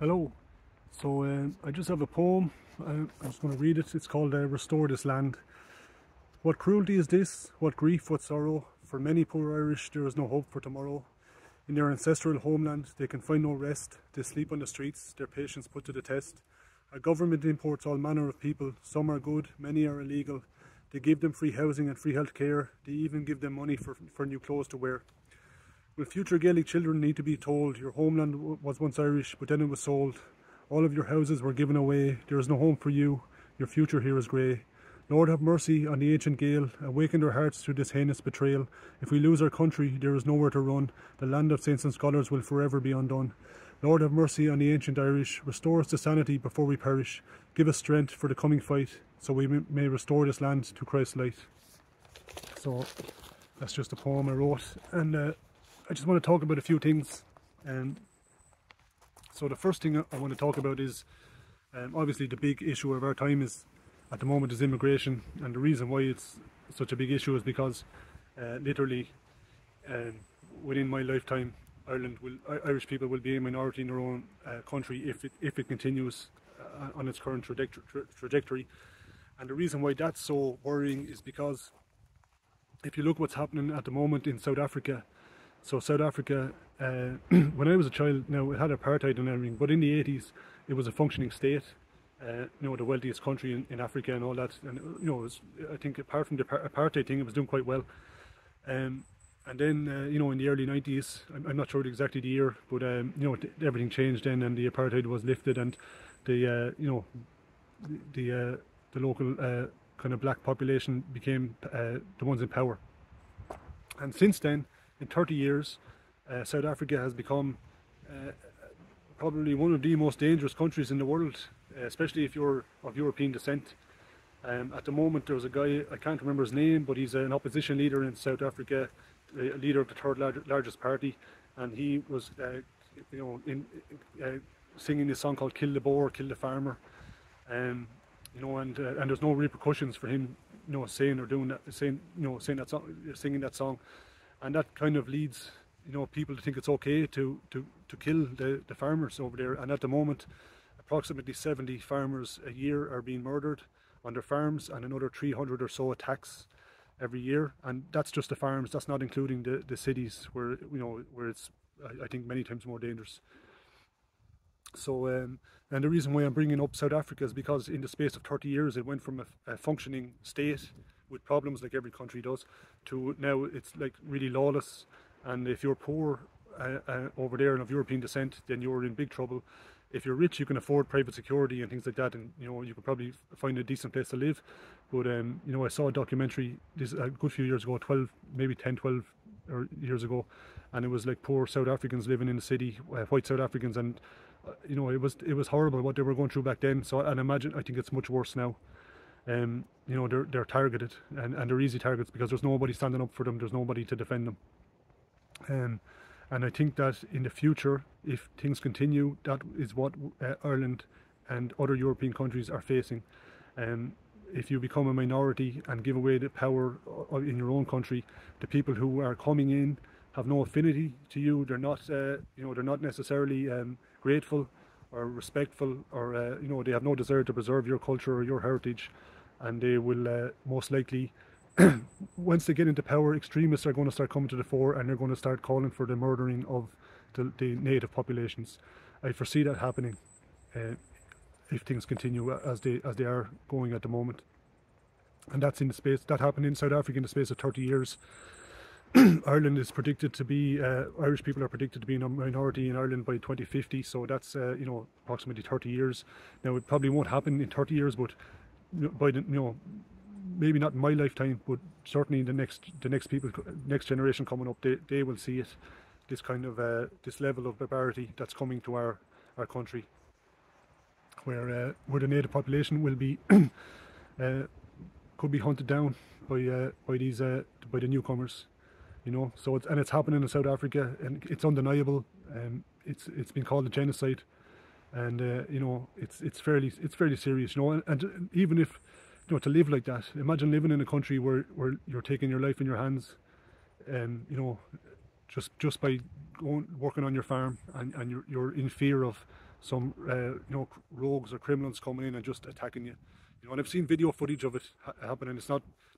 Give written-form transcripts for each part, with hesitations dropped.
Hello. So I just have a poem. I'm just going to read it. It's called Restore This Land. What cruelty is this? What grief, what sorrow? For many poor Irish there is no hope for tomorrow. In their ancestral homeland they can find no rest. They sleep on the streets, their patience put to the test. Our government imports all manner of people. Some are good, many are illegal. They give them free housing and free health care. They even give them money for new clothes to wear. Will future Gaelic children need to be told, your homeland was once Irish, but then it was sold. All of your houses were given away. There is no home for you. Your future here is grey. Lord, have mercy on the ancient Gael. Awaken their hearts to this heinous betrayal. If we lose our country, there is nowhere to run. The land of saints and scholars will forever be undone. Lord, have mercy on the ancient Irish. Restore us to sanity before we perish. Give us strength for the coming fight, so we may restore this land to Christ's light. So that's just a poem I wrote, and I just want to talk about a few things. So the first thing I want to talk about is obviously the big issue of our time is at the moment is immigration, and the reason why it's such a big issue is because literally within my lifetime Irish people will be a minority in their own country if it continues on its current trajectory. And the reason why that's so worrying is because if you look what's happening at the moment in South Africa. So South Africa, when I was a child, now it had apartheid and everything, but in the 80s it was a functioning state, you know, the wealthiest country in Africa and all that, and you know, I think apart from the apartheid thing, it was doing quite well. And then, you know, in the early 90s, I'm not sure exactly the year, but you know, everything changed then, and the apartheid was lifted, and the you know, the local kind of black population became the ones in power. And since then, in 30 years, South Africa has become probably one of the most dangerous countries in the world, especially if you're of European descent. At the moment, there's a guy, I can't remember his name, but he's an opposition leader in South Africa, a leader of the third largest party, and he was, you know, singing this song called "Kill the Boer, Kill the Farmer," you know, and there's no repercussions for him, you know, saying or doing that, saying that song, singing that song. And that kind of leads, you know, people to think it's okay to kill the farmers over there. And at the moment, approximately 70 farmers a year are being murdered on their farms, and another 300 or so attacks every year. And that's just the farms. That's not including the cities where, you know, where it's, I think, many times more dangerous. So, and the reason why I'm bringing up South Africa is because in the space of 30 years, it went from a functioning state with problems like every country does, to now it's like really lawless. And if you're poor over there and of European descent, then you're in big trouble. If you're rich, you can afford private security and things like that, and you know, you could probably find a decent place to live. But you know, I saw a documentary this a good few years ago, 12 years ago, and it was like poor South Africans living in the city, white South Africans, and you know, it was horrible what they were going through back then. So, and imagine, I think it's much worse now. You know, they're targeted, and they're easy targets because there's nobody standing up for them, there's nobody to defend them. And I think that in the future, if things continue, that is what Ireland and other European countries are facing. If you become a minority and give away the power in your own country, the people who are coming in have no affinity to you. They're not, you know, they're not necessarily grateful or respectful, or you know, they have no desire to preserve your culture or your heritage, and they will most likely, once they get into power, extremists are going to start coming to the fore, and they're going to start calling for the murdering of the native populations. I foresee that happening if things continue as they are going at the moment. And that's in the space that happened in South Africa in the space of 30 years. Ireland is predicted to be, Irish people are predicted to be in a minority in Ireland by 2050, so that's you know, approximately 30 years. Now it probably won't happen in 30 years, but by the, you know, maybe not in my lifetime, but certainly the next generation coming up, they will see it, this kind of this level of barbarity that's coming to our country, where the native population will be could be hunted down by the newcomers. You know, so it's happening in South Africa, and it's undeniable. It's been called a genocide, and you know, it's fairly serious. You know, and even if, you know, to live like that, imagine living in a country where you're taking your life in your hands, and you know, just by working on your farm, and you're in fear of some rogues or criminals coming in and just attacking you. And I've seen video footage of it happening.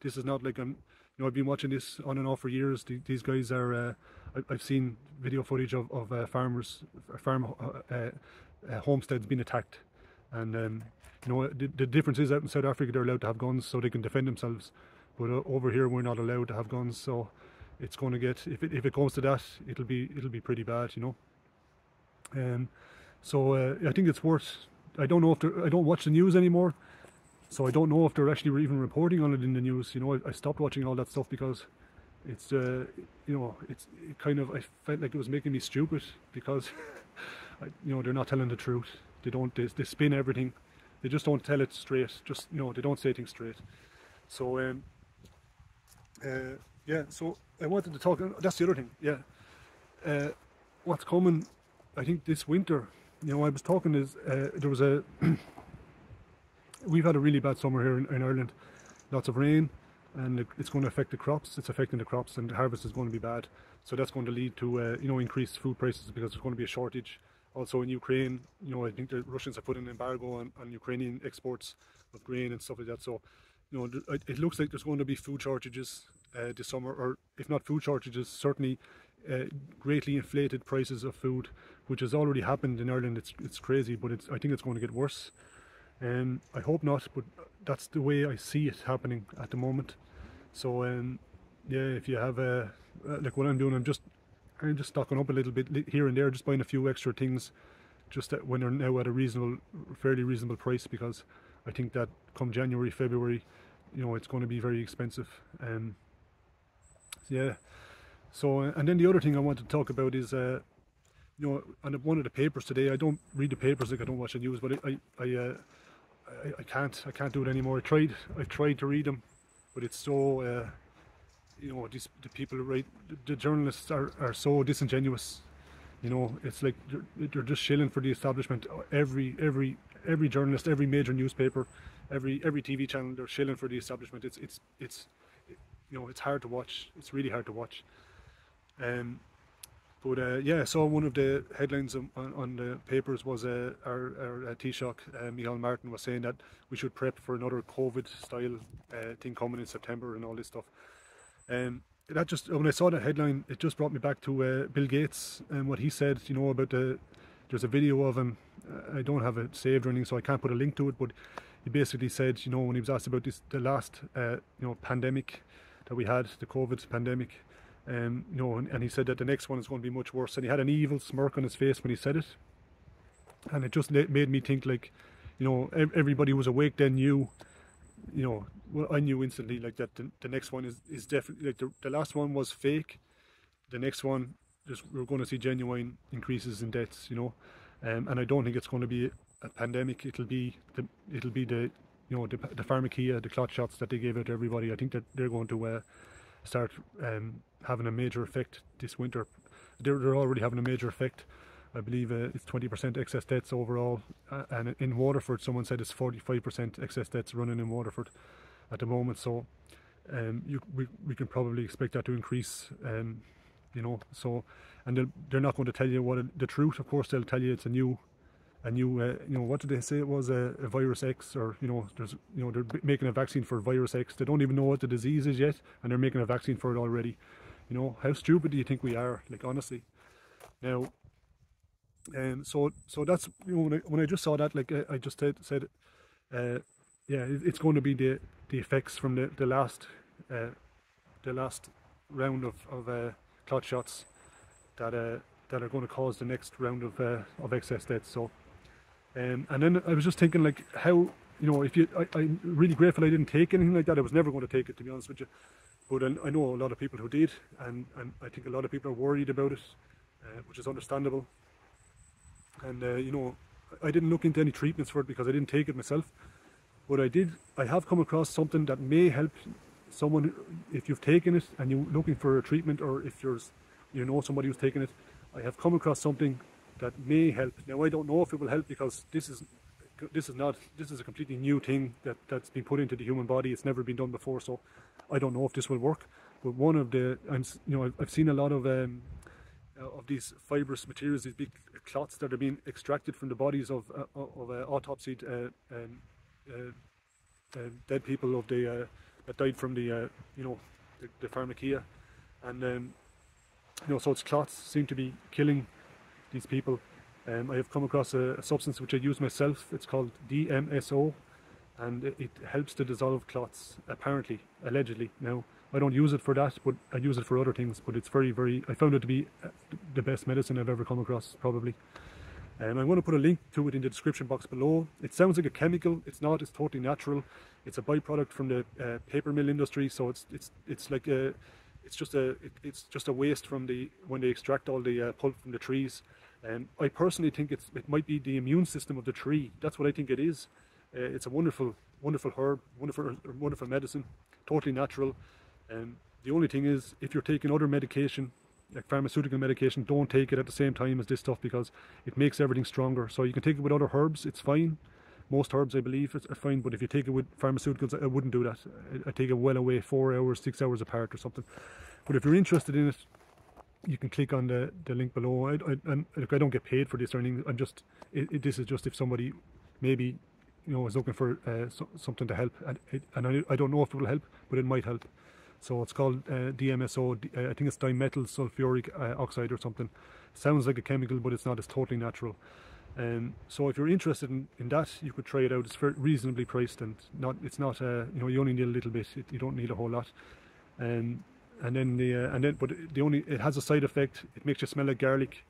This is not like I've been watching this on and off for years. These guys are. I've seen video footage of farmers, homesteads being attacked, and the difference is out in South Africa they're allowed to have guns so they can defend themselves, but over here we're not allowed to have guns. So it's going to get, if it goes to that, it'll be pretty bad, So I think it's worth. I don't know if I don't watch the news anymore, so I don't know if they're actually even reporting on it in the news. I stopped watching all that stuff because it's I felt like it was making me stupid because they're not telling the truth. They spin everything. They just don't tell it straight. They don't say things straight. So yeah. So I wanted to talk. That's the other thing. Yeah. What's coming? I think this winter. I was talking there was we've had a really bad summer here in Ireland, lots of rain, and it's going to affect the crops. It's affecting the crops, and the harvest is going to be bad. So that's going to lead to increased food prices because there's going to be a shortage. Also in Ukraine, I think the Russians have put an embargo on Ukrainian exports of grain and stuff like that. So it looks like there's going to be food shortages this summer, or if not food shortages, certainly greatly inflated prices of food, which has already happened in Ireland. It's crazy, but I think it's going to get worse. I hope not, but that's the way I see it happening at the moment. So yeah, if you have like what I'm doing, I'm just stocking up a little bit here and there, just buying a few extra things, just when they're now at a fairly reasonable price, because I think that come January, February, it's going to be very expensive. Yeah. So and then the other thing I want to talk about is on one of the papers today. I don't read the papers, like I don't watch the news, but I can't do it anymore. I tried to read them, but it's so the people who write, the journalists are so disingenuous. It's like they're just shilling for the establishment. Every journalist, every major newspaper, every TV channel, they're shilling for the establishment. It's hard to watch. It's really hard to watch. But yeah, so one of the headlines on the papers was our Taoiseach, Micheál Martin, was saying that we should prep for another COVID style thing coming in September and all this stuff. That just, when I saw that headline, it just brought me back to Bill Gates and what he said, about there's a video of him. I don't have it saved or anything, so I can't put a link to it, but he basically said, when he was asked about the last pandemic that we had, the COVID pandemic, and he said that the next one is going to be much worse, and he had an evil smirk on his face when he said it, and it just made me think, like, everybody who was awake then knew, well, I knew instantly, like, that the next one is definitely, like, the last one was fake. The next one, we're going to see genuine increases in deaths, and I don't think it's going to be a pandemic. It'll be the pharmacia, the clot shots that they gave out to everybody. I think that they're going to start having a major effect this winter. They're already having a major effect. I believe it's 20% excess deaths overall, and in Waterford someone said it's 45% excess deaths running in Waterford at the moment. So we can probably expect that to increase. So, and they're not going to tell you the truth. Of course, they'll tell you it's a new what did they say it was, a virus X, or they're making a vaccine for virus X. They don't even know what the disease is yet, and they're making a vaccine for it already. How stupid do you think we are? Like, honestly. Now, so that's, when I just saw that, like, I just said, yeah, it's going to be the effects from the last round of clot shots that are going to cause the next round of excess deaths. So, and then I was just thinking, like, how, I'm really grateful I didn't take anything like that. I was never going to take it, to be honest with you. But I know a lot of people who did, and I think a lot of people are worried about it, which is understandable. And I didn't look into any treatments for it because I didn't take it myself. But I have come across something that may help someone if you've taken it and you're looking for a treatment, or if somebody who's taken it. I have come across something that may help. Now, I don't know if it will help, because this is a completely new thing that's been put into the human body. It's never been done before, so I don't know if this will work. But one of the, I've seen a lot of of these fibrous materials, these big clots that are being extracted from the bodies of autopsied dead people of the that died from the the pharmacia, and so its clots seem to be killing these people. I have come across a substance which I use myself. It's called DMSO, and it helps to dissolve clots, apparently, allegedly. Now, I don't use it for that, but I use it for other things. But it's I found it to be the best medicine I've ever come across, probably. I'm going to put a link to it in the description box below. It sounds like a chemical. It's not. It's totally natural. It's a byproduct from the paper mill industry. So it's like it's just a waste from when they extract all the pulp from the trees. I personally think it might be the immune system of the tree. That's what I think it is. It's a wonderful herb, wonderful medicine, totally natural. The only thing is, if you're taking other medication, like pharmaceutical medication, don't take it at the same time as this stuff, because it makes everything stronger. So you can take it with other herbs, it's fine. Most herbs, I believe, are fine, but if you take it with pharmaceuticals, I wouldn't do that. I take it well away, 4 hours, 6 hours apart or something. But if you're interested in it, you can click on the link below. I don't get paid for this or anything. This is just if somebody maybe is looking for something to help, and I don't know if it will help, but it might help. So it's called DMSO. I think it's dimethyl sulfuric oxide or something. Sounds like a chemical, but it's not. It's totally natural. So if you're interested in that, you could try it out. It's very reasonably priced, and it's not you only need a little bit. You don't need a whole lot. But it has a side effect. It makes you smell like garlic.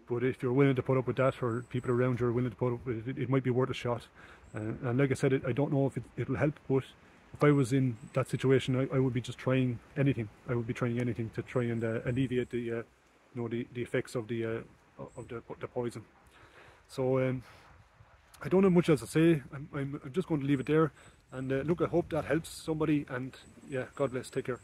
But if you're willing to put up with that, or people around you are willing to put up with it, it might be worth a shot. And like I said, I don't know if it'll help, but if I was in that situation, I would be just trying anything. I would be trying anything to try and alleviate the effects of the poison. So I don't have much else to say. I'm just going to leave it there. And look, I hope that helps somebody. And yeah, God bless. Take care.